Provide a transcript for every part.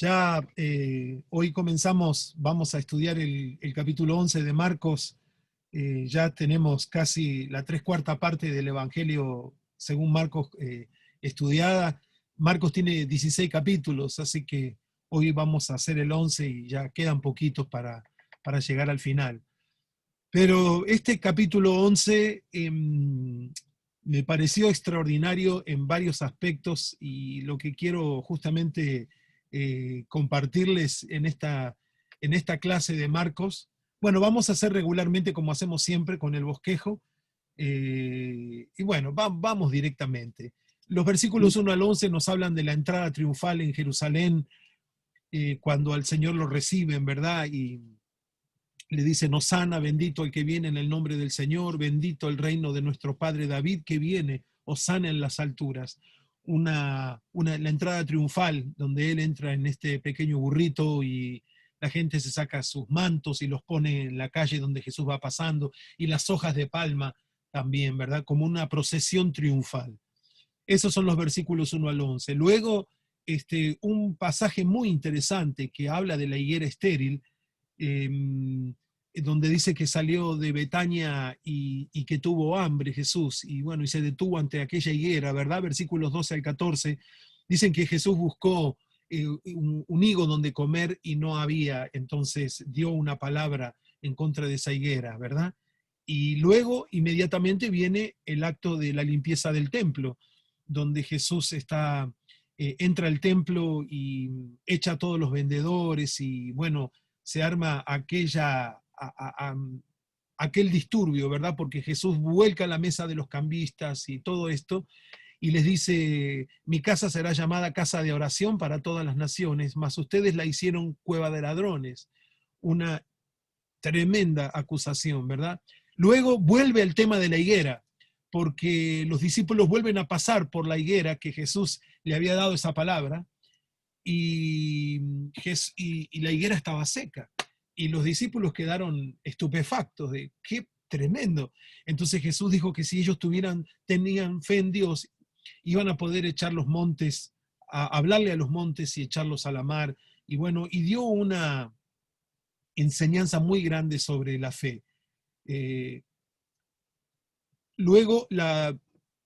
Ya hoy vamos a estudiar el capítulo 11 de Marcos. Ya tenemos casi la 3/4 parte del Evangelio según Marcos estudiada. Marcos tiene 16 capítulos, así que hoy vamos a hacer el 11 y ya quedan poquitos para llegar al final. Pero este capítulo 11 me pareció extraordinario en varios aspectos y lo que quiero justamente compartirles en esta clase de Marcos. Bueno, vamos a hacer regularmente como hacemos siempre con el bosquejo. Y bueno, vamos directamente. Los versículos 1 al 11 nos hablan de la entrada triunfal en Jerusalén, cuando al Señor lo reciben, ¿verdad? Y le dicen: Hosana, bendito el que viene en el nombre del Señor, bendito el reino de nuestro padre David que viene, Hosana en las alturas. La entrada triunfal, donde él entra en este pequeño burrito y la gente se saca sus mantos y los pone en la calle donde Jesús va pasando, y las hojas de palma también, ¿verdad? Como una procesión triunfal. Esos son los versículos 1 al 11. Luego, un pasaje muy interesante que habla de la higuera estéril, eh, donde dice que salió de Betania y que tuvo hambre Jesús, y bueno, y se detuvo ante aquella higuera, ¿verdad? Versículos 12 al 14, dicen que Jesús buscó un higo donde comer y no había, entonces dio una palabra en contra de esa higuera, ¿verdad? Y luego inmediatamente viene el acto de la limpieza del templo, donde Jesús entra al templo y echa a todos los vendedores y bueno, se arma aquel disturbio, ¿verdad? Porque Jesús vuelca la mesa de los cambistas y todo esto, y les dice: mi casa será llamada casa de oración para todas las naciones, mas ustedes la hicieron cueva de ladrones. Una tremenda acusación, ¿verdad? Luego vuelve el tema de la higuera, porque los discípulos vuelven a pasar por la higuera que Jesús le había dado esa palabra, y, y la higuera estaba seca. Y los discípulos quedaron estupefactos de qué tremendo. Entonces Jesús dijo que si ellos tenían fe en Dios, iban a poder echar los montes, hablarle a los montes y echarlos a la mar. Y bueno, y dio una enseñanza muy grande sobre la fe. Eh, Luego,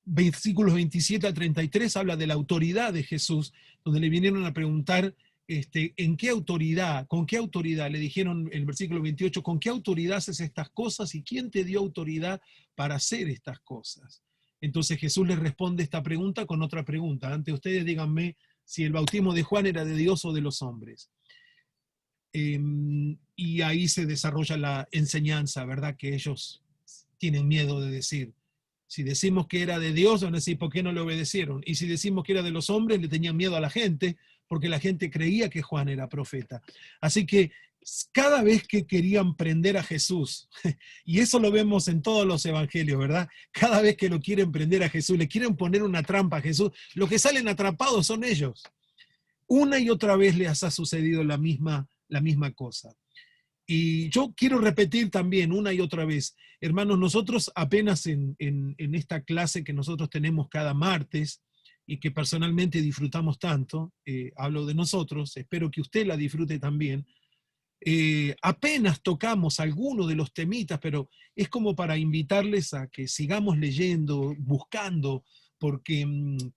versículos 27 al 33 habla de la autoridad de Jesús, donde le vinieron a preguntar ¿en qué autoridad, con qué autoridad? Le dijeron en el versículo 28, ¿con qué autoridad haces estas cosas y quién te dio autoridad para hacer estas cosas? Entonces Jesús les responde esta pregunta con otra pregunta. Ante ustedes díganme si el bautismo de Juan era de Dios o de los hombres. Y ahí se desarrolla la enseñanza, ¿verdad? Que ellos tienen miedo de decir. Si decimos que era de Dios, van a decir: ¿por qué no le obedecieron? Y si decimos que era de los hombres, le tenían miedo a la gente, porque la gente creía que Juan era profeta. Así que cada vez que querían prender a Jesús, y eso lo vemos en todos los evangelios, ¿verdad? Cada vez que lo quieren prender a Jesús, le quieren poner una trampa a Jesús, los que salen atrapados son ellos. Una y otra vez les ha sucedido la misma cosa. Y yo quiero repetir también una y otra vez, hermanos, nosotros apenas en esta clase que nosotros tenemos cada martes y que personalmente disfrutamos tanto, hablo de nosotros, espero que usted la disfrute también, apenas tocamos alguno de los temitas, pero es como para invitarles a que sigamos leyendo, buscando, porque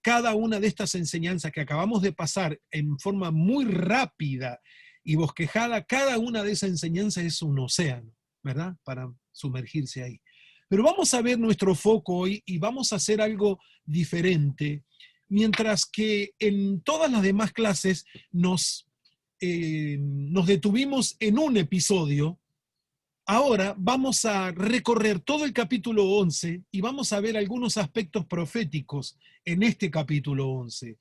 cada una de estas enseñanzas que acabamos de pasar en forma muy rápida y bosquejada, cada una de esas enseñanzas es un océano, ¿verdad? Para sumergirse ahí. Pero vamos a ver nuestro foco hoy y vamos a hacer algo diferente, mientras que en todas las demás clases nos detuvimos en un episodio. Ahora vamos a recorrer todo el capítulo 11 y vamos a ver algunos aspectos proféticos en este capítulo 11.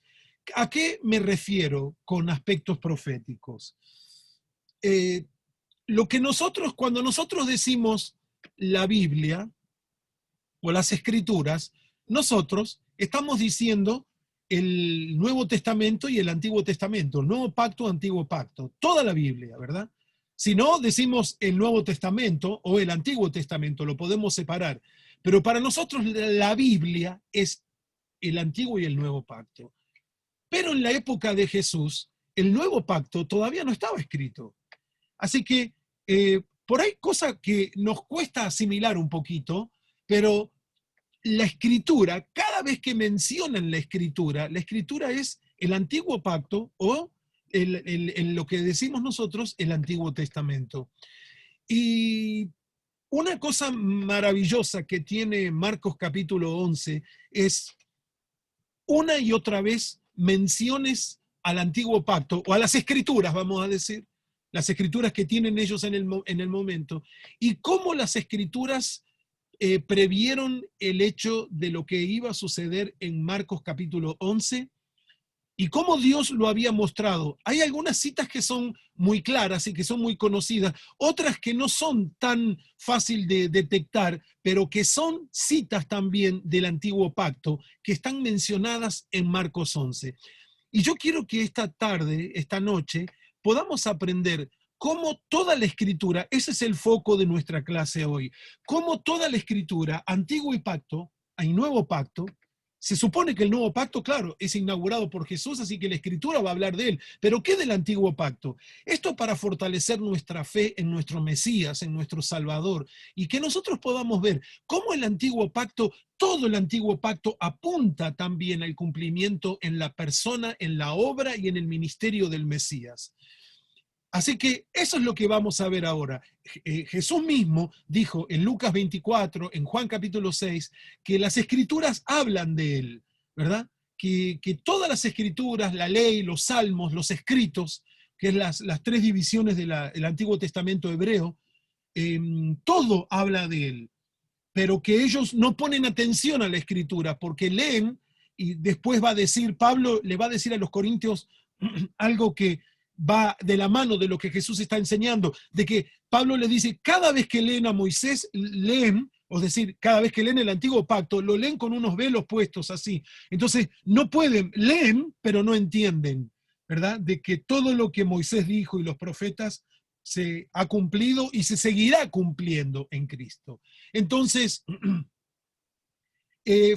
¿A qué me refiero con aspectos proféticos? Eh, cuando nosotros decimos la Biblia o las Escrituras, nosotros estamos diciendo el Nuevo Testamento y el Antiguo Testamento, el Nuevo Pacto, Antiguo Pacto, toda la Biblia, ¿verdad? Si no decimos el Nuevo Testamento o el Antiguo Testamento, lo podemos separar. Pero para nosotros la Biblia es el Antiguo y el Nuevo Pacto. Pero en la época de Jesús, el nuevo pacto todavía no estaba escrito. Así que por ahí cosa que nos cuesta asimilar un poquito, pero la escritura, cada vez que mencionan la escritura es el antiguo pacto o lo que decimos nosotros, el Antiguo Testamento. Y una cosa maravillosa que tiene Marcos capítulo 11 es una y otra vez menciones al antiguo pacto, o a las escrituras, vamos a decir, las escrituras que tienen ellos en el momento, y cómo las escrituras previeron el hecho de lo que iba a suceder en Marcos capítulo 11, y cómo Dios lo había mostrado. Hay algunas citas que son muy claras y que son muy conocidas, otras que no son tan fácil de detectar, pero que son citas también del antiguo pacto, que están mencionadas en Marcos 11. Y yo quiero que esta tarde, esta noche, podamos aprender cómo toda la escritura, ese es el foco de nuestra clase hoy, cómo toda la escritura, antiguo y pacto, hay nuevo pacto. Se supone que el nuevo pacto, claro, es inaugurado por Jesús, así que la escritura va a hablar de él. Pero ¿qué del antiguo pacto? Esto para fortalecer nuestra fe en nuestro Mesías, en nuestro Salvador, y que nosotros podamos ver cómo el antiguo pacto, todo el antiguo pacto apunta también al cumplimiento en la persona, en la obra y en el ministerio del Mesías. Así que eso es lo que vamos a ver ahora. Jesús mismo dijo en Lucas 24, en Juan capítulo 6, que las escrituras hablan de él, ¿verdad? Que todas las escrituras, la ley, los salmos, los escritos, que es las tres divisiones del Antiguo Testamento hebreo, todo habla de él, pero que ellos no ponen atención a la escritura porque leen y después va a decir, Pablo le va a decir a los corintios algo que va de la mano de lo que Jesús está enseñando, de que Pablo le dice, cada vez que leen a Moisés, leen, es decir, cada vez que leen el antiguo pacto, lo leen con unos velos puestos así. Entonces, no pueden, leen, pero no entienden, ¿verdad? De que todo lo que Moisés dijo y los profetas se ha cumplido y se seguirá cumpliendo en Cristo. Entonces,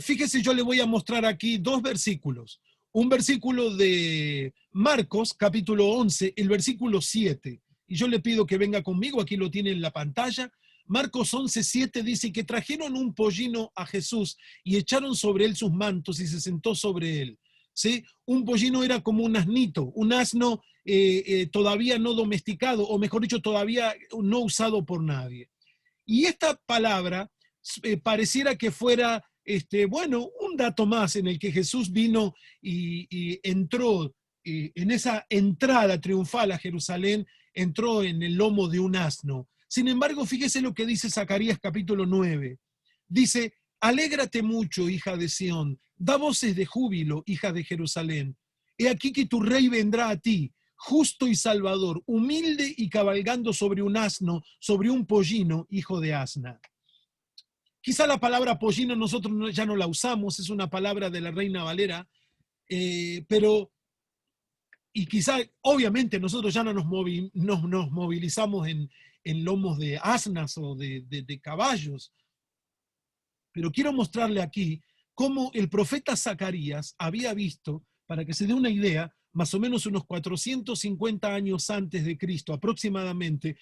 fíjese, yo le voy a mostrar aquí dos versículos. Un versículo de Marcos, capítulo 11, el versículo 7. Y yo le pido que venga conmigo, aquí lo tiene en la pantalla. Marcos 11, 7 dice que trajeron un pollino a Jesús y echaron sobre él sus mantos y se sentó sobre él. ¿Sí? Un pollino era como un asnito, un asno todavía no domesticado, o mejor dicho, todavía no usado por nadie. Y esta palabra pareciera que fuera, bueno, un dato más en el que Jesús vino y entró en esa entrada triunfal a Jerusalén, entró en el lomo de un asno. Sin embargo, fíjese lo que dice Zacarías capítulo 9. Dice, alégrate mucho, hija de Sión, da voces de júbilo, hija de Jerusalén. He aquí que tu rey vendrá a ti, justo y salvador, humilde y cabalgando sobre un asno, sobre un pollino, hijo de asna. Quizá la palabra pollino nosotros ya no la usamos, es una palabra de la Reina Valera, pero, y quizá, obviamente, nosotros ya no nos movilizamos en lomos de asnas o de caballos, pero quiero mostrarle aquí cómo el profeta Zacarías había visto, para que se dé una idea, más o menos unos 450 años antes de Cristo, aproximadamente,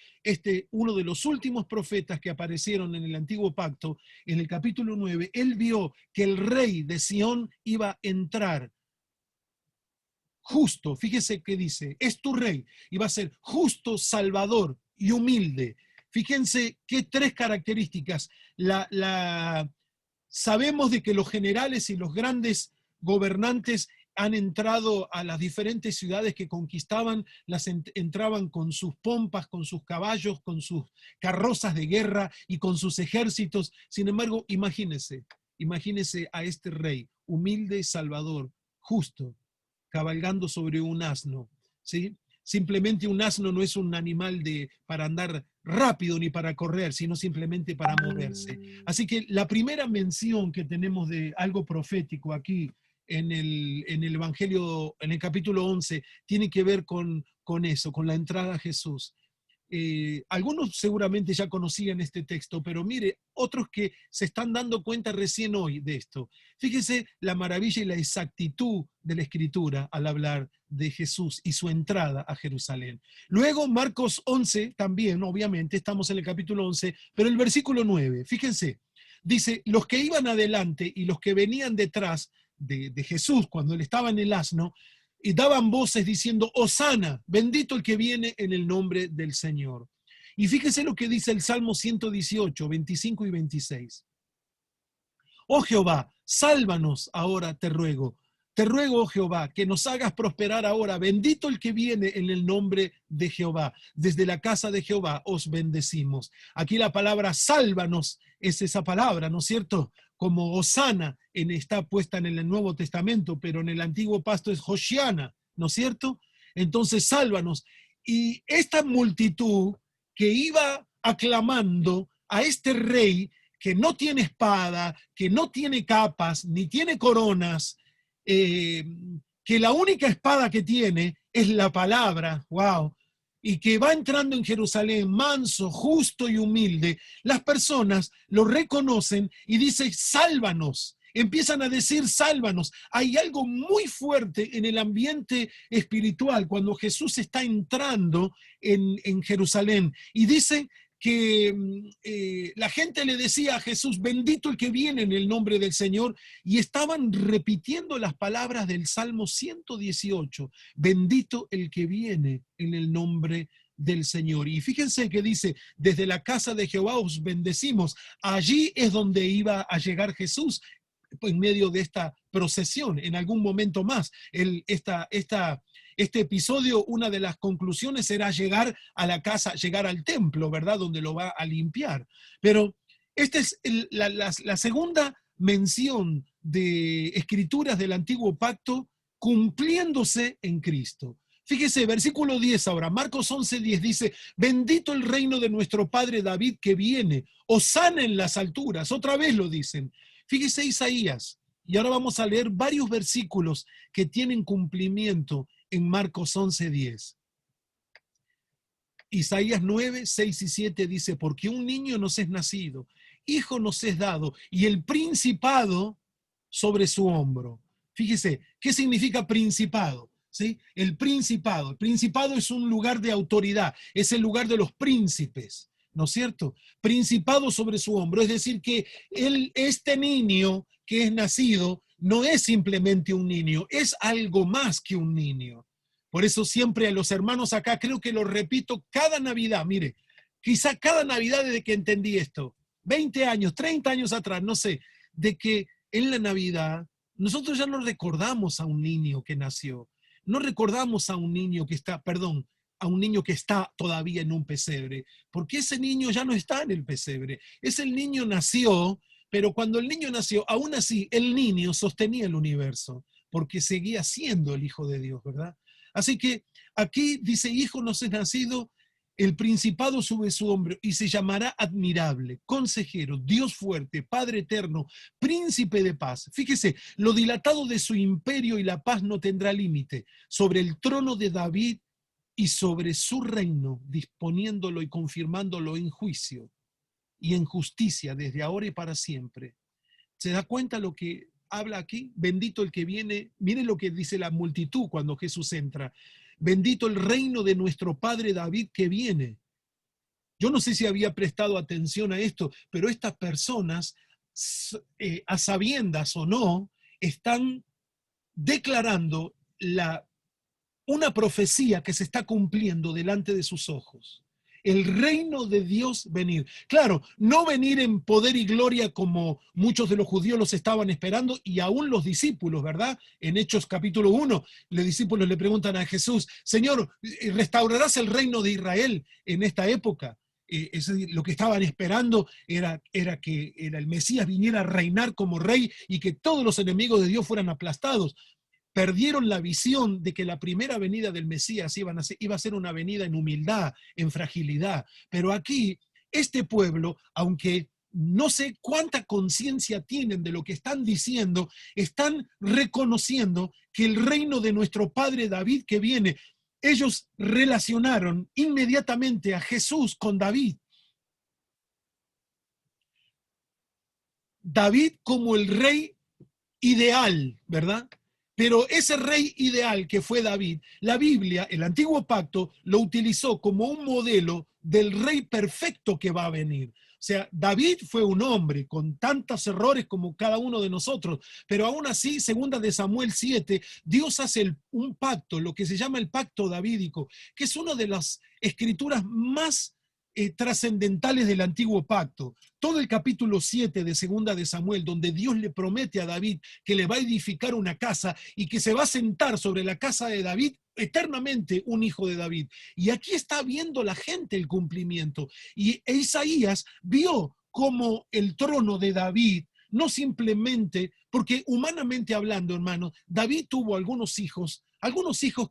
uno de los últimos profetas que aparecieron en el Antiguo Pacto, en el capítulo 9, él vio que el rey de Sión iba a entrar justo, fíjese que dice, es tu rey, y va a ser justo, salvador y humilde. Fíjense qué tres características. Sabemos de que los generales y los grandes gobernantes han entrado a las diferentes ciudades que conquistaban, entraban con sus pompas, con sus caballos, con sus carrozas de guerra y con sus ejércitos. Sin embargo, imagínese a este rey, humilde, salvador, justo, cabalgando sobre un asno, ¿sí? Simplemente un asno no es un animal para andar rápido ni para correr, sino simplemente para moverse. Así que la primera mención que tenemos de algo profético aquí en el Evangelio, en el capítulo 11, tiene que ver con eso, con la entrada a Jesús. algunos seguramente ya conocían este texto, pero mire, otros que se están dando cuenta recién hoy de esto. Fíjese la maravilla y la exactitud de la Escritura al hablar de Jesús y su entrada a Jerusalén. Luego, Marcos 11 también, obviamente, estamos en el capítulo 11, pero el versículo 9, fíjense, dice, los que iban adelante y los que venían detrás de Jesús cuando él estaba en el asno, y daban voces diciendo, Hosana, bendito el que viene en el nombre del Señor. Y fíjese lo que dice el Salmo 118, 25 y 26. Oh Jehová, sálvanos ahora, te ruego. Te ruego, oh Jehová, que nos hagas prosperar ahora. Bendito el que viene en el nombre de Jehová. Desde la casa de Jehová os bendecimos. Aquí la palabra sálvanos es esa palabra, ¿no es cierto? Como Hosana está puesta en el Nuevo Testamento, pero en el Antiguo Pacto es Hoshiana, ¿no es cierto? Entonces, sálvanos. Y esta multitud que iba aclamando a este rey que no tiene espada, que no tiene capas, ni tiene coronas, que la única espada que tiene es la palabra, wow, y que va entrando en Jerusalén manso, justo y humilde, las personas lo reconocen y dicen, sálvanos. Empiezan a decir, sálvanos. Hay algo muy fuerte en el ambiente espiritual cuando Jesús está entrando en Jerusalén. Y dicen que la gente le decía a Jesús, bendito el que viene en el nombre del Señor, y estaban repitiendo las palabras del Salmo 118, bendito el que viene en el nombre del Señor. Y fíjense que dice, desde la casa de Jehová os bendecimos. Allí es donde iba a llegar Jesús en medio de esta procesión, en algún momento más. Este episodio, una de las conclusiones era llegar a la casa, llegar al templo, ¿verdad? Donde lo va a limpiar. Pero esta es la segunda mención de escrituras del Antiguo Pacto cumpliéndose en Cristo. Fíjese, versículo 10 ahora, Marcos 11:10 dice, bendito el reino de nuestro padre David que viene, hosana en las alturas, otra vez lo dicen. Fíjese Isaías, y ahora vamos a leer varios versículos que tienen cumplimiento en Marcos 11:10. Isaías 9, 6 y 7 dice, porque un niño nos es nacido, hijo nos es dado, y el principado sobre su hombro. Fíjese, ¿qué significa principado? ¿Sí? El principado es un lugar de autoridad, es el lugar de los príncipes, ¿no es cierto? Principado sobre su hombro, es decir que este niño que es nacido no es simplemente un niño, es algo más que un niño. Por eso siempre a los hermanos acá, creo que lo repito cada Navidad, mire, quizá cada Navidad desde que entendí esto, 20 años, 30 años atrás, no sé, de que en la Navidad nosotros ya no recordamos a un niño que nació, no recordamos a un niño que está, perdón, a un niño que está todavía en un pesebre, porque ese niño ya no está en el pesebre, ese niño nació, pero cuando el niño nació, aún así el niño sostenía el universo, porque seguía siendo el Hijo de Dios, ¿verdad? Así que aquí dice, hijo nos es nacido, el principado sobre su hombro y se llamará admirable, consejero, Dios fuerte, Padre eterno, príncipe de paz. Fíjese, lo dilatado de su imperio y la paz no tendrá límite sobre el trono de David y sobre su reino, disponiéndolo y confirmándolo en juicio y en justicia desde ahora y para siempre. ¿Se da cuenta lo que habla aquí? Bendito el que viene. Miren lo que dice la multitud cuando Jesús entra. Bendito el reino de nuestro padre David que viene. Yo no sé si había prestado atención a esto, pero estas personas, a sabiendas o no, están declarando una profecía que se está cumpliendo delante de sus ojos. El reino de Dios venir. Claro, no venir en poder y gloria como muchos de los judíos los estaban esperando y aún los discípulos, ¿verdad? En Hechos capítulo 1, los discípulos le preguntan a Jesús, Señor, ¿restaurarás el reino de Israel en esta época? Es decir, lo que estaban esperando era que el Mesías viniera a reinar como rey y que todos los enemigos de Dios fueran aplastados. Perdieron la visión de que la primera venida del Mesías iba a ser una venida en humildad, en fragilidad. Pero aquí, este pueblo, aunque no sé cuánta conciencia tienen de lo que están diciendo, están reconociendo que el reino de nuestro padre David que viene, ellos relacionaron inmediatamente a Jesús con David. David como el rey ideal, ¿verdad? Pero ese rey ideal que fue David, la Biblia, el antiguo pacto, lo utilizó como un modelo del rey perfecto que va a venir. O sea, David fue un hombre con tantos errores como cada uno de nosotros, pero aún así, segunda de Samuel 7, Dios hace un pacto, lo que se llama el pacto davídico, que es una de las escrituras más trascendentales del antiguo pacto. Todo el capítulo 7 de segunda de Samuel, donde Dios le promete a David que le va a edificar una casa y que se va a sentar sobre la casa de David eternamente un hijo de David. Y aquí está viendo la gente el cumplimiento. Y Isaías vio como el trono de David, no simplemente, porque humanamente hablando, hermano, David tuvo algunos hijos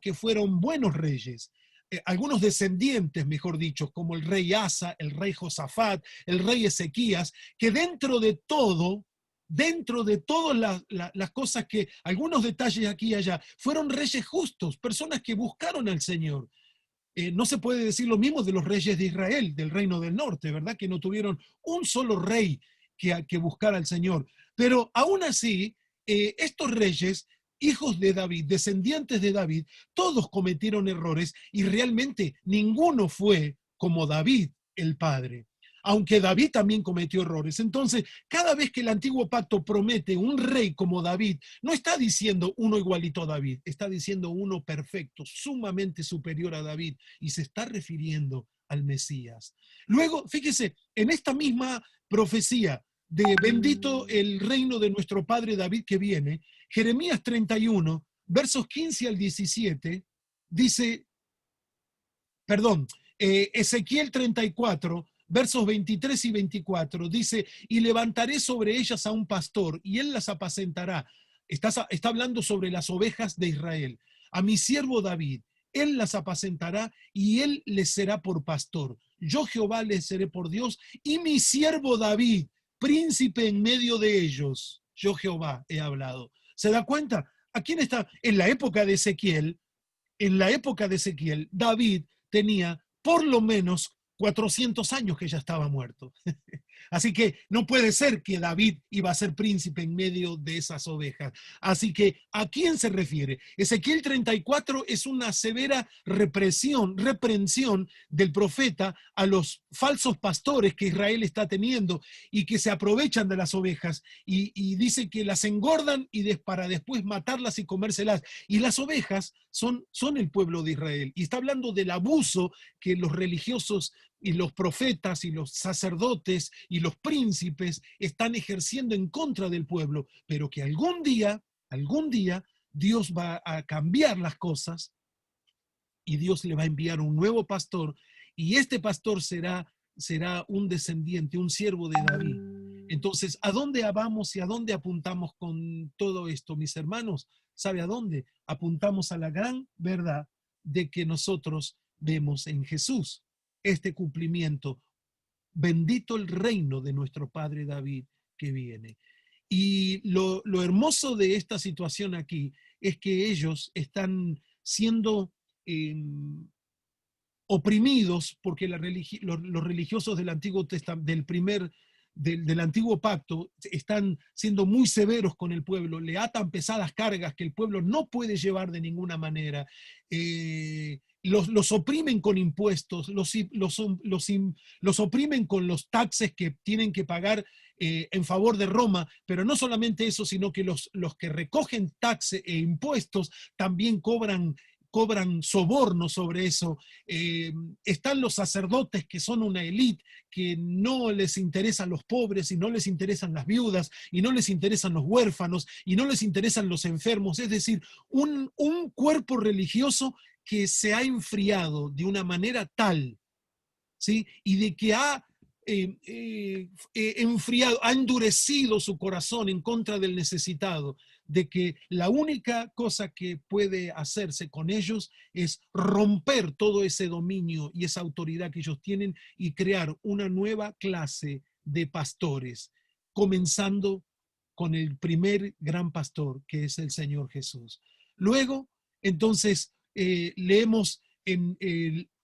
que fueron buenos reyes, algunos descendientes, mejor dicho, como el rey Asa, el rey Josafat, el rey Ezequías, que dentro de todas las cosas que, algunos detalles aquí y allá, fueron reyes justos, personas que buscaron al Señor. No se puede decir lo mismo de los reyes de Israel, del reino del norte, ¿verdad? Que no tuvieron un solo rey que buscara al Señor. Pero aún así, estos reyes, hijos de David, descendientes de David, todos cometieron errores y realmente ninguno fue como David, el padre. Aunque David también cometió errores. Entonces, cada vez que el antiguo pacto promete un rey como David, no está diciendo uno igualito a David, está diciendo uno perfecto, sumamente superior a David, y se está refiriendo al Mesías. Luego, fíjese, en esta misma profecía de bendito el reino de nuestro padre David que viene, Jeremías 31, versos 15 al 17, dice, perdón, Ezequiel 34, versos 23 y 24, dice, y levantaré sobre ellas a un pastor, y él las apacentará. Está hablando sobre las ovejas de Israel. A mi siervo David, él las apacentará, y él les será por pastor. Yo Jehová les seré por Dios, y mi siervo David, príncipe en medio de ellos. Yo Jehová he hablado. ¿Se da cuenta? ¿A quién está? En la época de Ezequiel, David tenía por lo menos 400 años que ya estaba muerto. Así que no puede ser que David iba a ser príncipe en medio de esas ovejas. Así que, ¿a quién se refiere? Ezequiel 34 es una severa reprensión del profeta a los falsos pastores que Israel está teniendo y que se aprovechan de las ovejas y dice que las engordan para después matarlas y comérselas. Y las ovejas son el pueblo de Israel. Y está hablando del abuso que los religiosos y los profetas y los sacerdotes y los príncipes están ejerciendo en contra del pueblo, pero que algún día, Dios va a cambiar las cosas y Dios le va a enviar un nuevo pastor y este pastor será un descendiente, un siervo de David. Entonces, ¿a dónde vamos y a dónde apuntamos con todo esto, mis hermanos? ¿Sabe a dónde? Apuntamos a la gran verdad de que nosotros vemos en Jesús este cumplimiento. Bendito el reino de nuestro Padre David que viene. Y lo hermoso de esta situación aquí es que ellos están siendo eh, oprimidos porque los religiosos del Antiguo Testamento, del Antiguo Pacto, están siendo muy severos con el pueblo, le atan pesadas cargas que el pueblo no puede llevar de ninguna manera. Los oprimen con impuestos, los oprimen con los taxes que tienen que pagar en favor de Roma, pero no solamente eso, sino que los que recogen taxes e impuestos también cobran soborno sobre eso. Están los sacerdotes que son una élite que no les interesan los pobres y no les interesan las viudas y no les interesan los huérfanos y no les interesan los enfermos. Es decir, un cuerpo religioso que se ha enfriado de una manera tal, ¿sí? Y de que ha enfriado, ha endurecido su corazón en contra del necesitado, de que la única cosa que puede hacerse con ellos es romper todo ese dominio y esa autoridad que ellos tienen y crear una nueva clase de pastores, comenzando con el primer gran pastor, que es el Señor Jesús. Luego, entonces, leemos en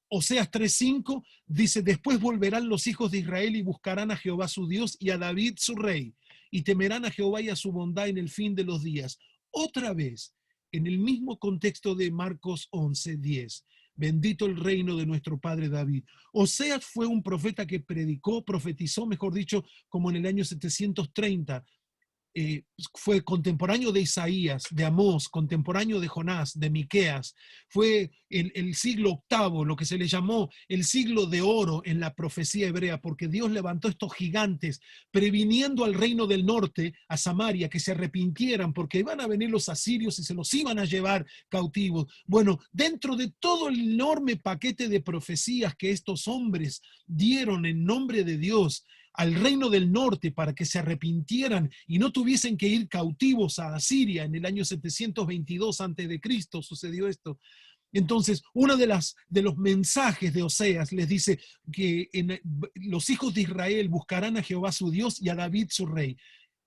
Oseas 3:5, dice, después volverán los hijos de Israel y buscarán a Jehová su Dios y a David su rey, y temerán a Jehová y a su bondad en el fin de los días. Otra vez, en el mismo contexto de Marcos 11:10, bendito el reino de nuestro padre David. Oseas fue un profeta que profetizó, mejor dicho, como en el año 730, fue contemporáneo de Isaías, de Amós, contemporáneo de Jonás, de Miqueas. Fue el siglo VIII, lo que se le llamó el siglo de oro en la profecía hebrea, porque Dios levantó estos gigantes, previniendo al reino del norte, a Samaria, que se arrepintieran, porque iban a venir los asirios y se los iban a llevar cautivos. Bueno, dentro de todo el enorme paquete de profecías que estos hombres dieron en nombre de Dios al reino del norte para que se arrepintieran y no tuviesen que ir cautivos a Asiria en el año 722 a.C., sucedió esto. Entonces, uno de los mensajes de Oseas les dice que los hijos de Israel buscarán a Jehová su Dios y a David su rey.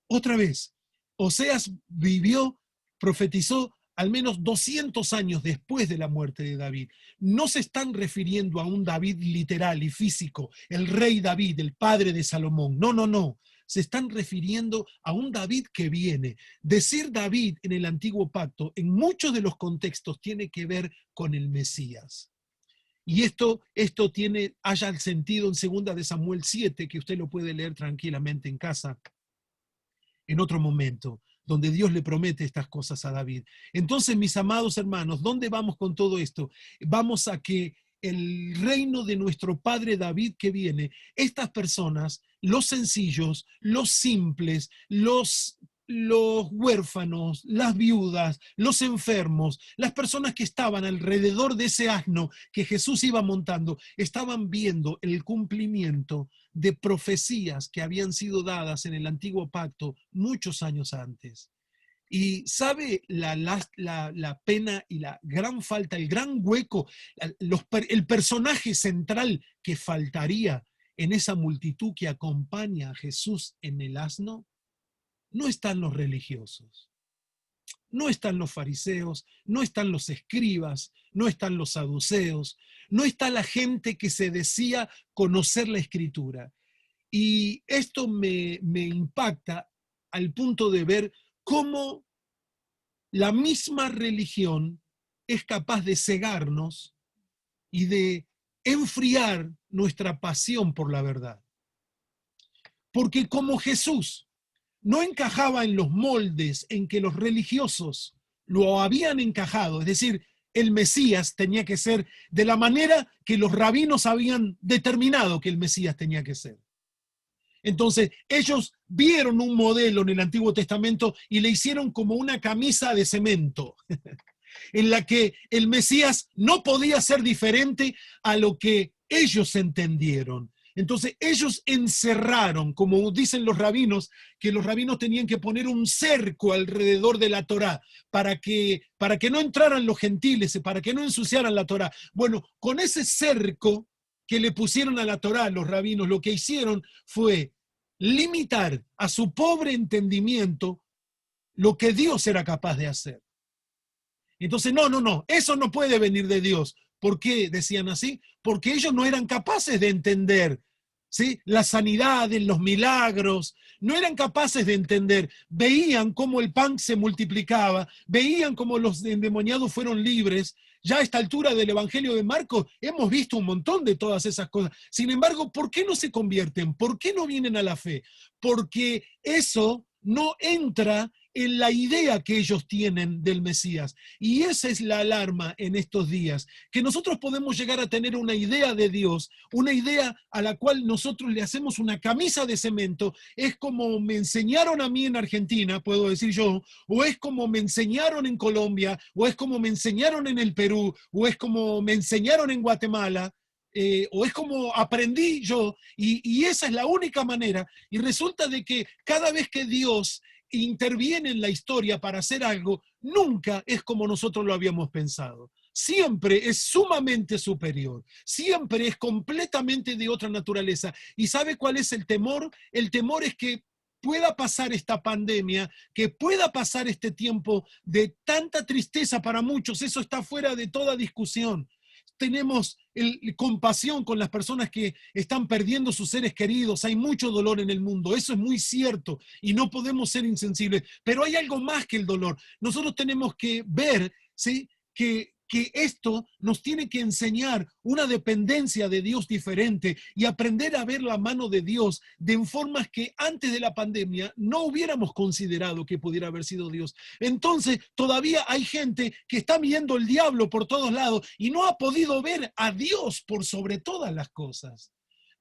Otra vez, Oseas vivió, profetizó al menos 200 años después de la muerte de David. No se están refiriendo a un David literal y físico, el rey David, el padre de Salomón. No, no, no. Se están refiriendo a un David que viene. Decir David en el Antiguo Pacto, en muchos de los contextos, tiene que ver con el Mesías. Y esto haya el sentido en 2 de Samuel 7, que usted lo puede leer tranquilamente en casa en otro momento, donde Dios le promete estas cosas a David. Entonces, mis amados hermanos, ¿dónde vamos con todo esto? Vamos a que el reino de nuestro padre David que viene, estas personas, los sencillos, los simples, los huérfanos, las viudas, los enfermos, las personas que estaban alrededor de ese asno que Jesús iba montando, estaban viendo el cumplimiento de profecías que habían sido dadas en el Antiguo Pacto muchos años antes. Y sabe la pena y la gran falta, el gran hueco, el personaje central que faltaría en esa multitud que acompaña a Jesús en el asno. No están los religiosos, no están los fariseos, no están los escribas, no están los saduceos, no está la gente que se decía conocer la Escritura. Y esto me impacta al punto de ver cómo la misma religión es capaz de cegarnos y de enfriar nuestra pasión por la verdad. Porque como Jesús no encajaba en los moldes en que los religiosos lo habían encajado, es decir, el Mesías tenía que ser de la manera que los rabinos habían determinado que el Mesías tenía que ser. Entonces, ellos vieron un modelo en el Antiguo Testamento y le hicieron como una camisa de cemento, en la que el Mesías no podía ser diferente a lo que ellos entendieron. Entonces, ellos encerraron, como dicen los rabinos, que los rabinos tenían que poner un cerco alrededor de la Torá para que no entraran los gentiles, para que no ensuciaran la Torá. Bueno, con ese cerco que le pusieron a la Torá los rabinos, lo que hicieron fue limitar a su pobre entendimiento lo que Dios era capaz de hacer. Entonces, no, eso no puede venir de Dios. ¿Por qué decían así? Porque ellos no eran capaces de entender, ¿sí?, la sanidad, los milagros, no eran capaces de entender. Veían cómo el pan se multiplicaba, veían cómo los endemoniados fueron libres. Ya a esta altura del Evangelio de Marcos hemos visto un montón de todas esas cosas. Sin embargo, ¿por qué no se convierten? ¿Por qué no vienen a la fe? Porque eso no entra en la idea que ellos tienen del Mesías. Y esa es la alarma en estos días, que nosotros podemos llegar a tener una idea de Dios, una idea a la cual nosotros le hacemos una camisa de cemento. Es como me enseñaron a mí en Argentina, puedo decir yo, o es como me enseñaron en Colombia, o es como me enseñaron en el Perú, o es como me enseñaron en Guatemala, o es como aprendí yo, y esa es la única manera. Y resulta de que cada vez que Dios interviene en la historia para hacer algo, nunca es como nosotros lo habíamos pensado. Siempre es sumamente superior, siempre es completamente de otra naturaleza. ¿Y sabe cuál es el temor? El temor es que pueda pasar esta pandemia, que pueda pasar este tiempo de tanta tristeza para muchos, eso está fuera de toda discusión. Tenemos compasión con las personas que están perdiendo sus seres queridos. Hay mucho dolor en el mundo, eso es muy cierto y no podemos ser insensibles. Pero hay algo más que el dolor. Nosotros tenemos que ver, ¿sí?, que esto nos tiene que enseñar una dependencia de Dios diferente y aprender a ver la mano de Dios de formas que antes de la pandemia no hubiéramos considerado que pudiera haber sido Dios. Entonces, todavía hay gente que está viendo el diablo por todos lados y no ha podido ver a Dios por sobre todas las cosas.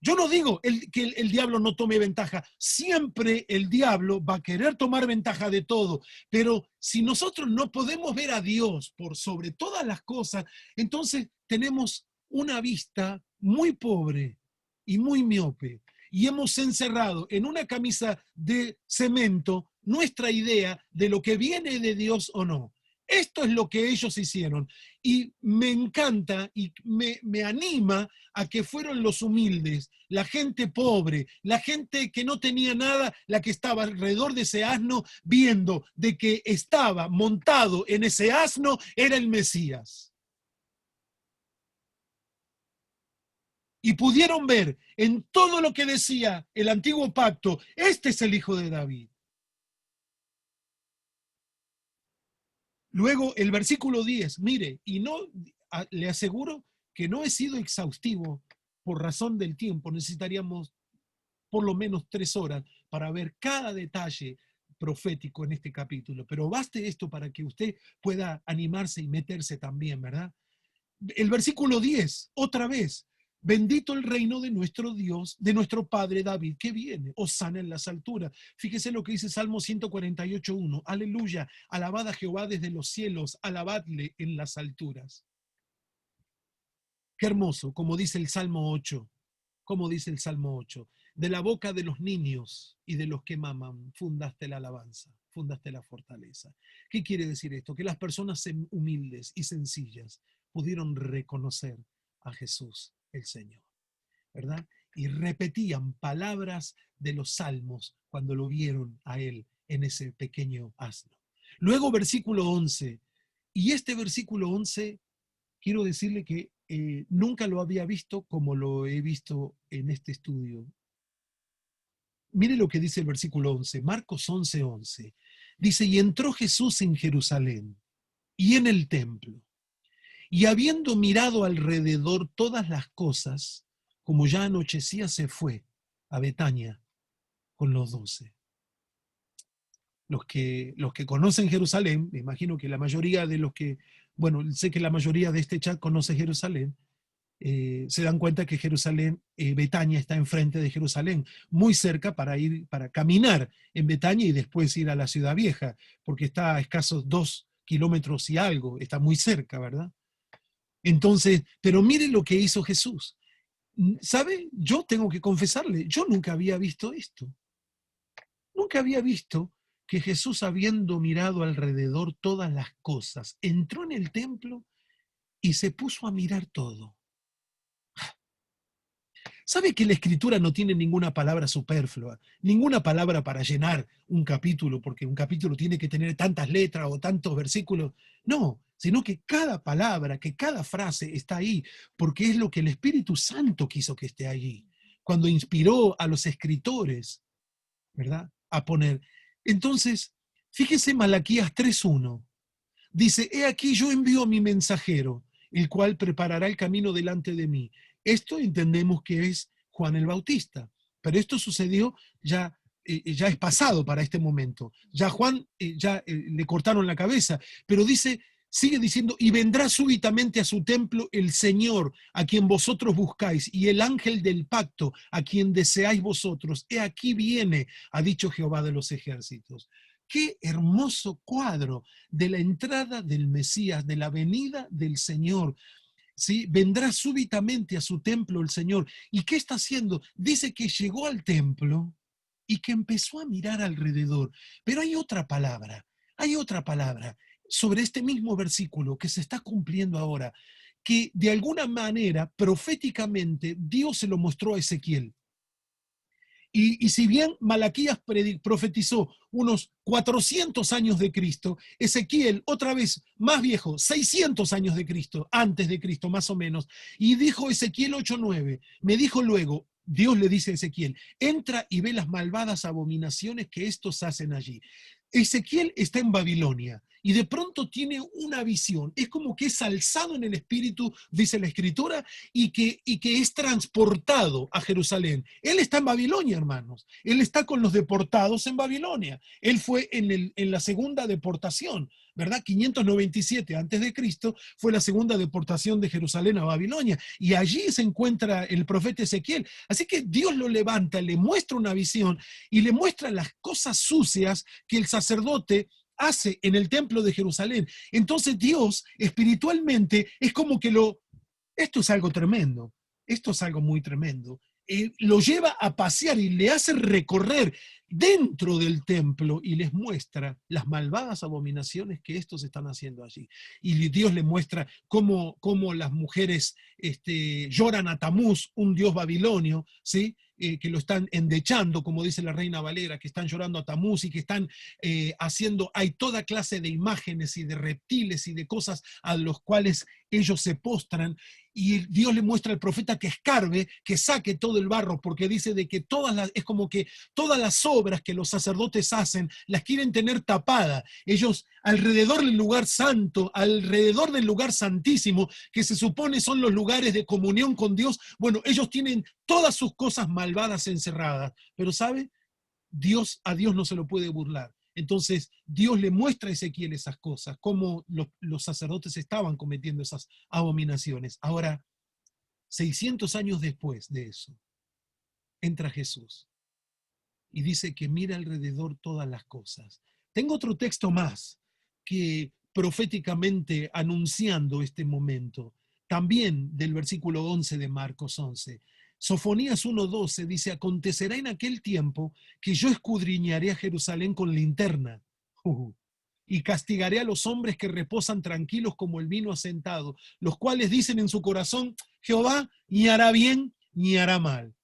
Yo no digo que el diablo no tome ventaja. Siempre el diablo va a querer tomar ventaja de todo. Pero si nosotros no podemos ver a Dios por sobre todas las cosas, entonces tenemos una vista muy pobre y muy miope. Y hemos encerrado en una camisa de cemento nuestra idea de lo que viene de Dios o no. Esto es lo que ellos hicieron. Y me encanta y me anima a que fueron los humildes, la gente pobre, la gente que no tenía nada, la que estaba alrededor de ese asno, viendo de que estaba montado en ese asno, era el Mesías. Y pudieron ver en todo lo que decía el antiguo pacto, este es el hijo de David. Luego el versículo 10, mire, y no, le aseguro que no he sido exhaustivo por razón del tiempo, necesitaríamos por lo menos 3 horas para ver cada detalle profético en este capítulo, pero baste esto para que usted pueda animarse y meterse también, ¿verdad? El versículo 10, otra vez, bendito el reino de nuestro Dios, de nuestro Padre David, que viene, hosana en las alturas. Fíjese lo que dice Salmo 148:1, aleluya, alabad a Jehová desde los cielos, alabadle en las alturas. Qué hermoso, como dice el Salmo 8, como dice el Salmo 8, de la boca de los niños y de los que maman, fundaste la alabanza, fundaste la fortaleza. ¿Qué quiere decir esto? Que las personas humildes y sencillas pudieron reconocer a Jesús, el Señor, ¿verdad? Y repetían palabras de los salmos cuando lo vieron a él en ese pequeño asno. Luego versículo 11, y este versículo 11, quiero decirle que nunca lo había visto como lo he visto en este estudio. Mire lo que dice el versículo 11, Marcos 11:11. Dice, y entró Jesús en Jerusalén y en el templo, y habiendo mirado alrededor todas las cosas, como ya anochecía, se fue a Betania con los 12. Los que conocen Jerusalén, me imagino que la mayoría de los que, bueno, sé que la mayoría de este chat conoce Jerusalén, se dan cuenta que Jerusalén, Betania está enfrente de Jerusalén, muy cerca para ir, para caminar en Betania y después ir a la ciudad vieja, porque está a escasos 2 kilómetros y algo, está muy cerca, ¿verdad? Entonces, pero miren lo que hizo Jesús. ¿Sabe? Yo tengo que confesarle, yo nunca había visto esto. Nunca había visto que Jesús, habiendo mirado alrededor todas las cosas, entró en el templo y se puso a mirar todo. ¿Sabe que la escritura no tiene ninguna palabra superflua, ninguna palabra para llenar un capítulo, porque un capítulo tiene que tener tantas letras o tantos versículos? No, sino que cada palabra, que cada frase está ahí, porque es lo que el Espíritu Santo quiso que esté allí, cuando inspiró a los escritores, ¿verdad?, a poner. Entonces, fíjese Malaquías 3:1. Dice, he aquí yo envío a mi mensajero, el cual preparará el camino delante de mí. Esto entendemos que es Juan el Bautista, pero esto sucedió ya, ya es pasado para este momento. Ya Juan, le cortaron la cabeza, pero dice, sigue diciendo, y vendrá súbitamente a su templo el Señor, a quien vosotros buscáis, y el ángel del pacto, a quien deseáis vosotros. He aquí viene, ha dicho Jehová de los ejércitos. Qué hermoso cuadro de la entrada del Mesías, de la venida del Señor. ¿Sí? Vendrá súbitamente a su templo el Señor. ¿Y qué está haciendo? Dice que llegó al templo y que empezó a mirar alrededor. Pero hay otra palabra sobre este mismo versículo que se está cumpliendo ahora, que de alguna manera proféticamente Dios se lo mostró a Ezequiel. Y si bien Malaquías profetizó unos 400 años de Cristo, Ezequiel, otra vez más viejo, 600 años de Cristo, antes de Cristo más o menos, y dijo Ezequiel 8:9, me dijo luego, Dios le dice a Ezequiel, entra y ve las malvadas abominaciones que estos hacen allí. Ezequiel está en Babilonia y de pronto tiene una visión, es como que es alzado en el espíritu, dice la escritura, y que es transportado a Jerusalén. Él está en Babilonia, hermanos. Él está con los deportados en Babilonia. Él fue en la segunda deportación, ¿verdad? 597 antes de Cristo fue la segunda deportación de Jerusalén a Babilonia. Y allí se encuentra el profeta Ezequiel. Así que Dios lo levanta, le muestra una visión y le muestra las cosas sucias que el sacerdote hace en el templo de Jerusalén. Entonces Dios espiritualmente es como que esto es algo tremendo, esto es algo muy tremendo. Lo lleva a pasear y le hace recorrer dentro del templo y les muestra las malvadas abominaciones que estos están haciendo allí. Y Dios le muestra cómo las mujeres lloran a Tamuz, un dios babilonio, ¿sí? Que lo están endechando, como dice la Reina Valera, que están llorando a Tamuz y que están hay toda clase de imágenes y de reptiles y de cosas a los cuales ellos se postran, y Dios le muestra al profeta que escarbe, que saque todo el barro, porque dice de que es como que todas las obras que los sacerdotes hacen, las quieren tener tapadas. Ellos alrededor del lugar santo, alrededor del lugar santísimo, que se supone son los lugares de comunión con Dios, bueno, ellos tienen todas sus cosas malvadas encerradas, pero ¿sabe? A Dios no se lo puede burlar. Entonces Dios le muestra a Ezequiel esas cosas, cómo los sacerdotes estaban cometiendo esas abominaciones. Ahora, 600 años después de eso, entra Jesús y dice que mira alrededor todas las cosas. Tengo otro texto más que proféticamente anunciando este momento, también del versículo 11 de Marcos 11. Sofonías 1:12 dice, acontecerá en aquel tiempo que yo escudriñaré a Jerusalén con linterna y castigaré a los hombres que reposan tranquilos como el vino asentado, los cuales dicen en su corazón, Jehová ni hará bien ni hará mal.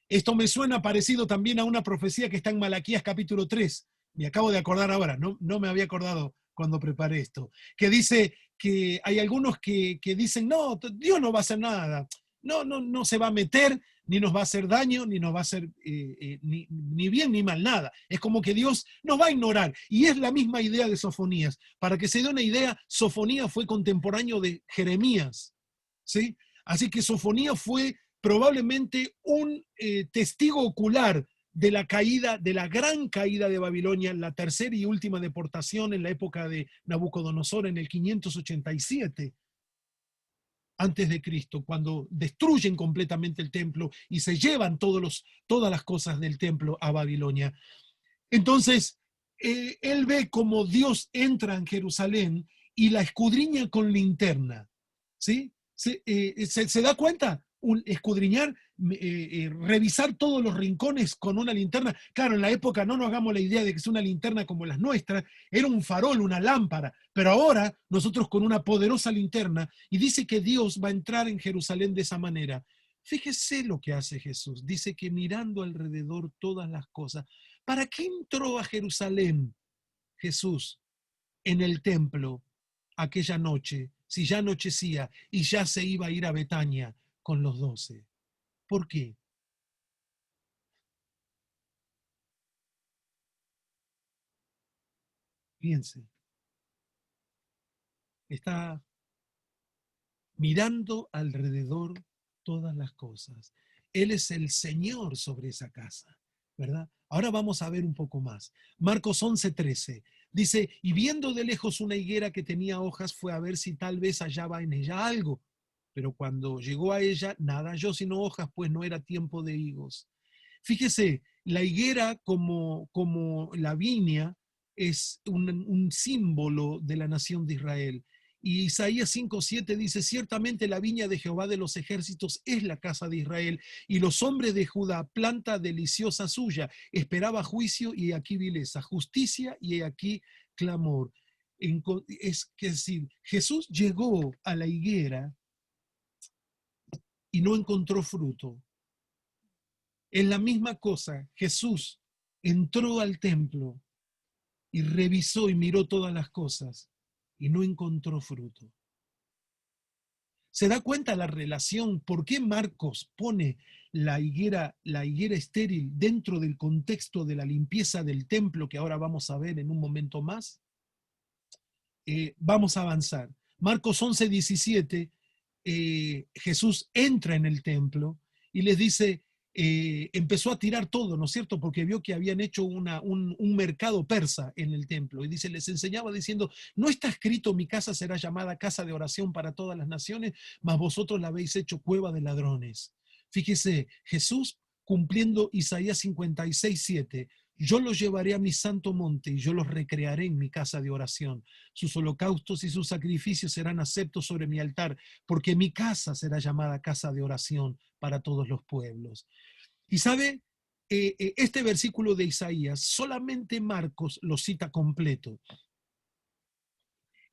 Esto me suena parecido también a una profecía que está en Malaquías capítulo 3. Me acabo de acordar ahora, no me había acordado cuando preparé esto, que dice que hay algunos que dicen, no, Dios no va a hacer nada, no se va a meter, ni nos va a hacer daño, ni nos va a hacer ni bien ni mal, nada. Es como que Dios nos va a ignorar. Y es la misma idea de Sofonías. Para que se dé una idea, Sofonías fue contemporáneo de Jeremías, ¿sí? Así que Sofonías fue probablemente un testigo ocular de la caída, de la gran caída de Babilonia, la tercera y última deportación en la época de Nabucodonosor en el 587 antes de Cristo, cuando destruyen completamente el templo y se llevan todas las cosas del templo a Babilonia. Entonces, él ve como Dios entra en Jerusalén y la escudriña con linterna, ¿sí? Se da cuenta, escudriñar, revisar todos los rincones con una linterna. Claro, en la época no nos hagamos la idea de que es una linterna como las nuestras, era un farol, una lámpara, pero ahora nosotros con una poderosa linterna, y dice que Dios va a entrar en Jerusalén de esa manera. Fíjese lo que hace Jesús, dice que mirando alrededor todas las cosas. ¿Para qué entró a Jerusalén Jesús en el templo aquella noche, si ya anochecía y ya se iba a ir a Betania con los 12? ¿Por qué? Piense, está mirando alrededor todas las cosas. Él es el Señor sobre esa casa, ¿verdad? Ahora vamos a ver un poco más. Marcos 11:13 dice, y viendo de lejos una higuera que tenía hojas, fue a ver si tal vez hallaba en ella algo. Pero cuando llegó a ella, nada halló sino hojas, pues no era tiempo de higos. Fíjese, la higuera como la viña es un símbolo de la nación de Israel. Y Isaías 5:7 dice, ciertamente la viña de Jehová de los ejércitos es la casa de Israel, y los hombres de Judá, planta deliciosa suya, esperaba juicio y aquí vileza, justicia y aquí clamor. Es que decir, Jesús llegó a la higuera y no encontró fruto. Es la misma cosa. Jesús entró al templo y revisó y miró todas las cosas y no encontró fruto. ¿Se da cuenta la relación? ¿Por qué Marcos pone la higuera estéril dentro del contexto de la limpieza del templo que ahora vamos a ver en un momento más? Vamos a avanzar. Marcos 11:17, Jesús entra en el templo y les dice, empezó a tirar todo, ¿no es cierto? Porque vio que habían hecho un mercado persa en el templo. Y dice, les enseñaba diciendo, ¿no está escrito mi casa será llamada casa de oración para todas las naciones? Mas vosotros la habéis hecho cueva de ladrones. Fíjese, Jesús cumpliendo Isaías 56:7, yo los llevaré a mi santo monte y yo los recrearé en mi casa de oración. Sus holocaustos y sus sacrificios serán aceptos sobre mi altar, porque mi casa será llamada casa de oración para todos los pueblos. Y sabe, este versículo de Isaías, solamente Marcos lo cita completo.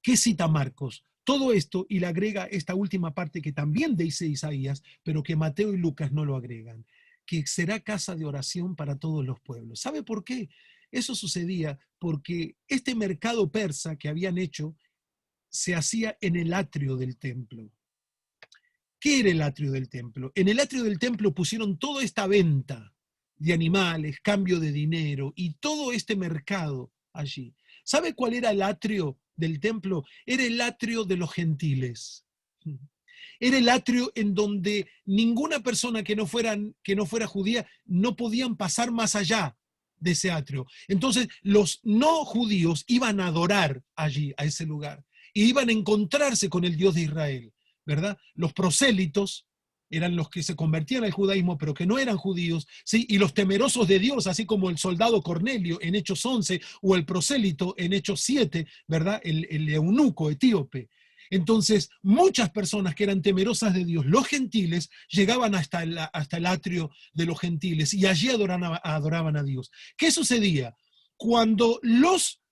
¿Qué cita Marcos? Todo esto y le agrega esta última parte que también dice Isaías, pero que Mateo y Lucas no lo agregan, que será casa de oración para todos los pueblos. ¿Sabe por qué? Eso sucedía porque este mercado persa que habían hecho se hacía en el atrio del templo. ¿Qué era el atrio del templo? En el atrio del templo pusieron toda esta venta de animales, cambio de dinero y todo este mercado allí. ¿Sabe cuál era el atrio del templo? Era el atrio de los gentiles. Era el atrio en donde ninguna persona que no fuera judía no podían pasar más allá de ese atrio. Entonces los no judíos iban a adorar allí, a ese lugar, y iban a encontrarse con el Dios de Israel, ¿verdad? Los prosélitos eran los que se convertían al judaísmo, pero que no eran judíos, ¿sí? Y los temerosos de Dios, así como el soldado Cornelio en Hechos 11 o el prosélito en Hechos 7, ¿verdad? El eunuco etíope. Entonces, muchas personas que eran temerosas de Dios, los gentiles, llegaban hasta el atrio de los gentiles y allí adoraban a Dios. ¿Qué sucedía? Cuando los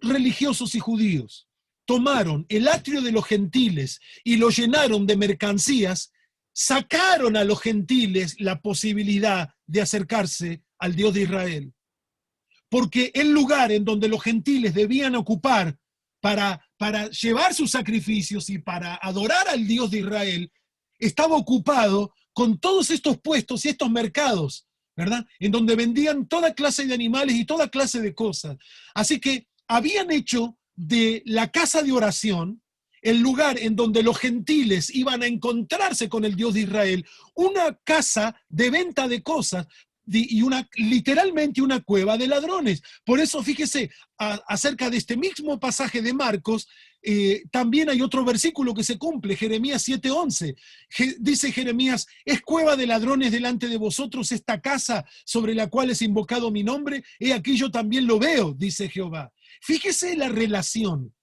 religiosos y judíos tomaron el atrio de los gentiles y lo llenaron de mercancías, sacaron a los gentiles la posibilidad de acercarse al Dios de Israel. Porque el lugar en donde los gentiles debían ocupar para llevar sus sacrificios y para adorar al Dios de Israel, estaba ocupado con todos estos puestos y estos mercados, ¿verdad? En donde vendían toda clase de animales y toda clase de cosas. Así que habían hecho de la casa de oración, el lugar en donde los gentiles iban a encontrarse con el Dios de Israel, una casa de venta de cosas y literalmente una cueva de ladrones. Por eso, fíjese, acerca de este mismo pasaje de Marcos, también hay otro versículo que se cumple, Jeremías 7:11. Dice Jeremías, es cueva de ladrones delante de vosotros esta casa sobre la cual es invocado mi nombre, he aquí yo también lo veo, dice Jehová. Fíjese la relación.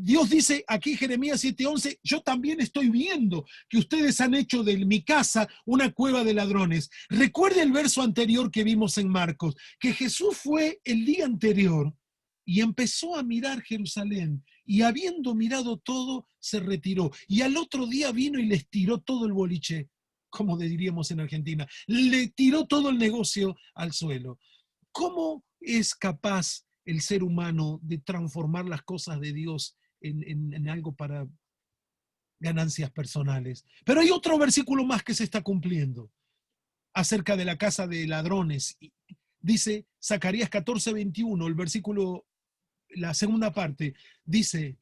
Dios dice aquí Jeremías 7:11, yo también estoy viendo que ustedes han hecho de mi casa una cueva de ladrones. Recuerde el verso anterior que vimos en Marcos, que Jesús fue el día anterior y empezó a mirar Jerusalén y habiendo mirado todo, se retiró. Y al otro día vino y les tiró todo el boliche, como diríamos en Argentina, le tiró todo el negocio al suelo. ¿Cómo es capaz el ser humano de transformar las cosas de Dios en algo para ganancias personales? Pero hay otro versículo más que se está cumpliendo acerca de la casa de ladrones. Dice Zacarías 14:21, el versículo, la segunda parte, dice,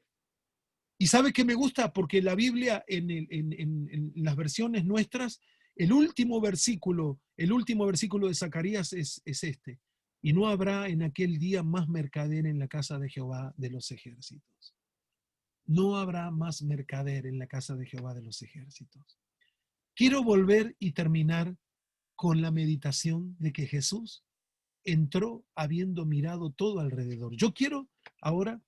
y sabe que me gusta porque la Biblia en las versiones nuestras, el último versículo de Zacarías es este. Y no habrá en aquel día más mercader en la casa de Jehová de los ejércitos. No habrá más mercader en la casa de Jehová de los ejércitos. Quiero volver y terminar con la meditación de que Jesús entró habiendo mirado todo alrededor. Yo quiero ahora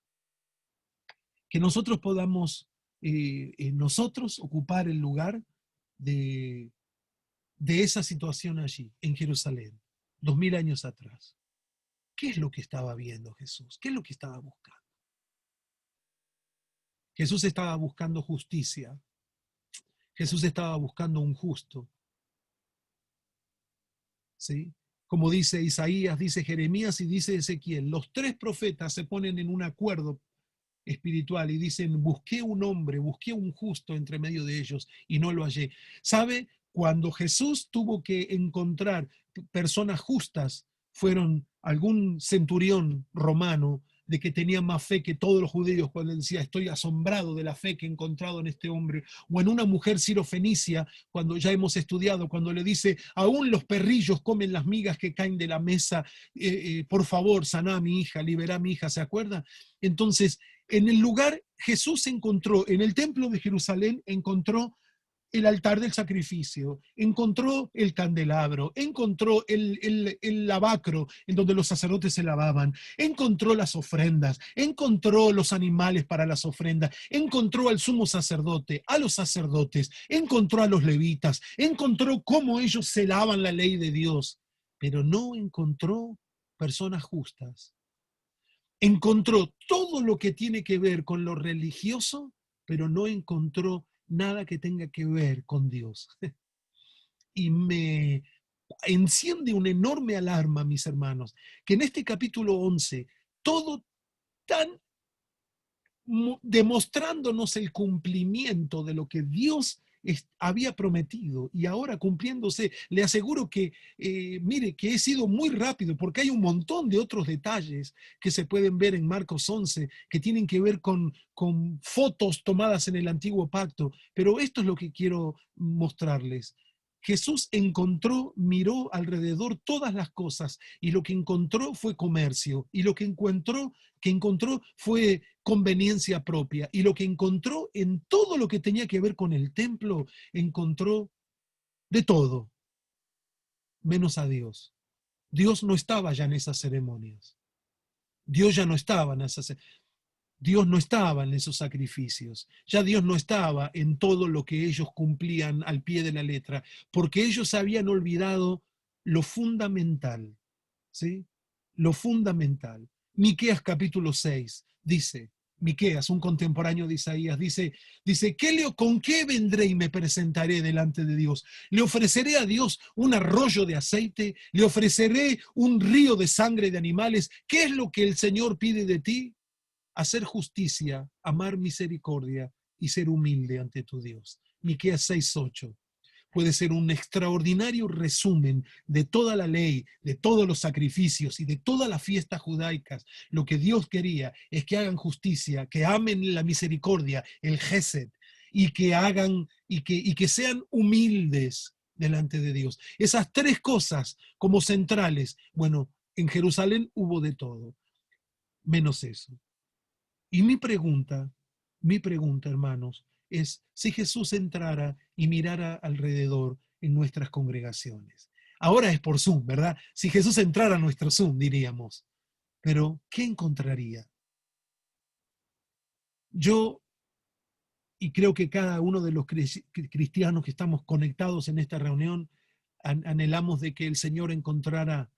que nosotros podamos, nosotros ocupar el lugar de, de esa situación allí, en Jerusalén, 2000 años atrás. ¿Qué es lo que estaba viendo Jesús? ¿Qué es lo que estaba buscando? Jesús estaba buscando justicia. Jesús estaba buscando un justo. ¿sí? Como dice Isaías, dice Jeremías y dice Ezequiel, los tres profetas se ponen en un acuerdo espiritual y dicen, busqué un hombre, busqué un justo entre medio de ellos y no lo hallé. ¿Sabe? Cuando Jesús tuvo que encontrar personas justas, fueron algún centurión romano de que tenía más fe que todos los judíos, cuando él decía, estoy asombrado de la fe que he encontrado en este hombre, o en una mujer sirofenicia, cuando ya hemos estudiado, cuando le dice, aún los perrillos comen las migas que caen de la mesa, por favor, saná a mi hija, libera a mi hija, ¿se acuerda? Entonces, en el lugar, Jesús encontró, en el templo de Jerusalén, encontró el altar del sacrificio, encontró el candelabro, encontró el lavacro en donde los sacerdotes se lavaban, encontró las ofrendas, encontró los animales para las ofrendas, encontró al sumo sacerdote, a los sacerdotes, encontró a los levitas, encontró cómo ellos celaban la ley de Dios, pero no encontró personas justas. Encontró todo lo que tiene que ver con lo religioso, pero no encontró nada que tenga que ver con Dios. Y me enciende una enorme alarma, mis hermanos, que en este capítulo 11, todo tan demostrándonos el cumplimiento de lo que Dios había prometido y ahora cumpliéndose, le aseguro que, mire, que he sido muy rápido porque hay un montón de otros detalles que se pueden ver en Marcos 11 que tienen que ver con fotos tomadas en el antiguo pacto, pero esto es lo que quiero mostrarles. Jesús encontró, miró alrededor todas las cosas y lo que encontró fue comercio y lo que encontró fue conveniencia propia y lo que encontró en todo lo que tenía que ver con el templo, encontró de todo, menos a Dios. Dios no estaba ya en esas ceremonias. Dios ya no estaba en esas Dios no estaba en esos sacrificios, ya Dios no estaba en todo lo que ellos cumplían al pie de la letra, porque ellos habían olvidado lo fundamental, ¿sí? Lo fundamental. Miqueas capítulo 6 dice, Miqueas, un contemporáneo de Isaías, dice, ¿con qué vendré y me presentaré delante de Dios? ¿Le ofreceré a Dios un arroyo de aceite? ¿Le ofreceré un río de sangre de animales? ¿Qué es lo que el Señor pide de ti? Hacer justicia, amar misericordia y ser humilde ante tu Dios. Miqueas 6:8 puede ser un extraordinario resumen de toda la ley, de todos los sacrificios y de todas las fiestas judaicas. Lo que Dios quería es que hagan justicia, que amen la misericordia, el Gesed, y que hagan y que sean humildes delante de Dios. Esas tres cosas como centrales. Bueno, en Jerusalén hubo de todo, menos eso. Y mi pregunta, hermanos, es si Jesús entrara y mirara alrededor en nuestras congregaciones. Ahora es por Zoom, ¿verdad? Si Jesús entrara a nuestro Zoom, diríamos, pero ¿qué encontraría? Yo, y creo que cada uno de los cristianos que estamos conectados en esta reunión, anhelamos de que el Señor encontrara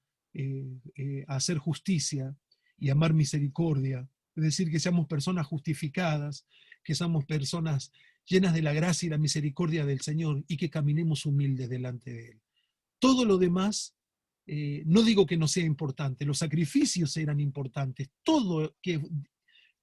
hacer justicia y amar misericordia, es decir, que seamos personas justificadas, que seamos personas llenas de la gracia y la misericordia del Señor y que caminemos humildes delante de Él. Todo lo demás, no digo que no sea importante, los sacrificios eran importantes, todo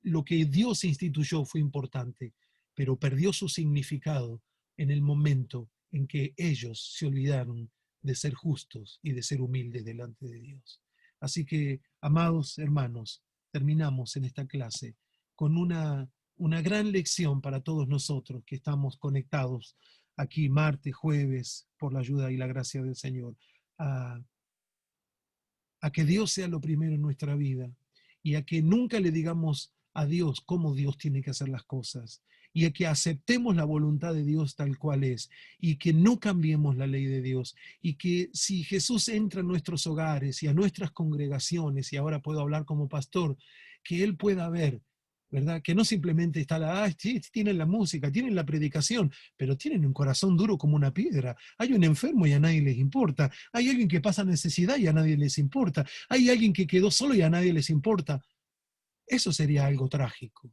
lo que Dios instituyó fue importante, pero perdió su significado en el momento en que ellos se olvidaron de ser justos y de ser humildes delante de Dios. Así que, amados hermanos, terminamos en esta clase con una gran lección para todos nosotros que estamos conectados aquí martes, jueves, por la ayuda y la gracia del Señor, a, a que Dios sea lo primero en nuestra vida y a que nunca le digamos a Dios cómo Dios tiene que hacer las cosas y a que aceptemos la voluntad de Dios tal cual es y que no cambiemos la ley de Dios y que si Jesús entra en nuestros hogares y a nuestras congregaciones, y ahora puedo hablar como pastor, que Él pueda ver, ¿verdad? Que no simplemente está sí, tienen la música, tienen la predicación, pero tienen un corazón duro como una piedra. Hay un enfermo y a nadie les importa. Hay alguien que pasa necesidad y a nadie les importa. Hay alguien que quedó solo y a nadie les importa. Eso sería algo trágico.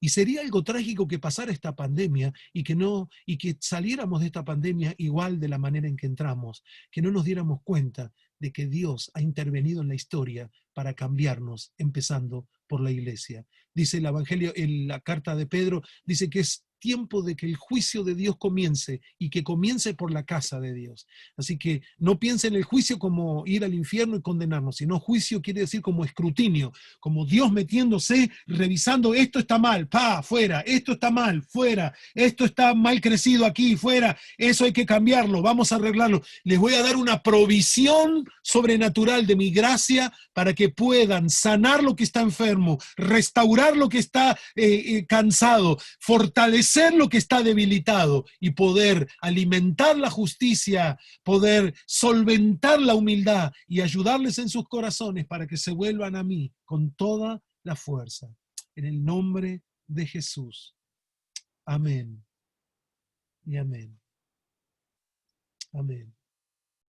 Y sería algo trágico que pasara esta pandemia y que saliéramos de esta pandemia igual de la manera en que entramos, que no nos diéramos cuenta de que Dios ha intervenido en la historia para cambiarnos, empezando por la iglesia. Dice el Evangelio, en la carta de Pedro, dice que es tiempo de que el juicio de Dios comience y que comience por la casa de Dios. Así que no piense en el juicio como ir al infierno y condenarnos, sino juicio quiere decir como escrutinio, como Dios metiéndose, revisando, esto está mal, fuera, esto está mal, fuera, esto está mal crecido aquí, fuera, eso hay que cambiarlo, vamos a arreglarlo. Les voy a dar una provisión sobrenatural de mi gracia para que puedan sanar lo que está enfermo, restaurar lo que está cansado, fortalecer lo que está debilitado y poder alimentar la justicia, poder solventar la humildad y ayudarles en sus corazones para que se vuelvan a mí con toda la fuerza. En el nombre de Jesús. Amén. Y amén. Amén.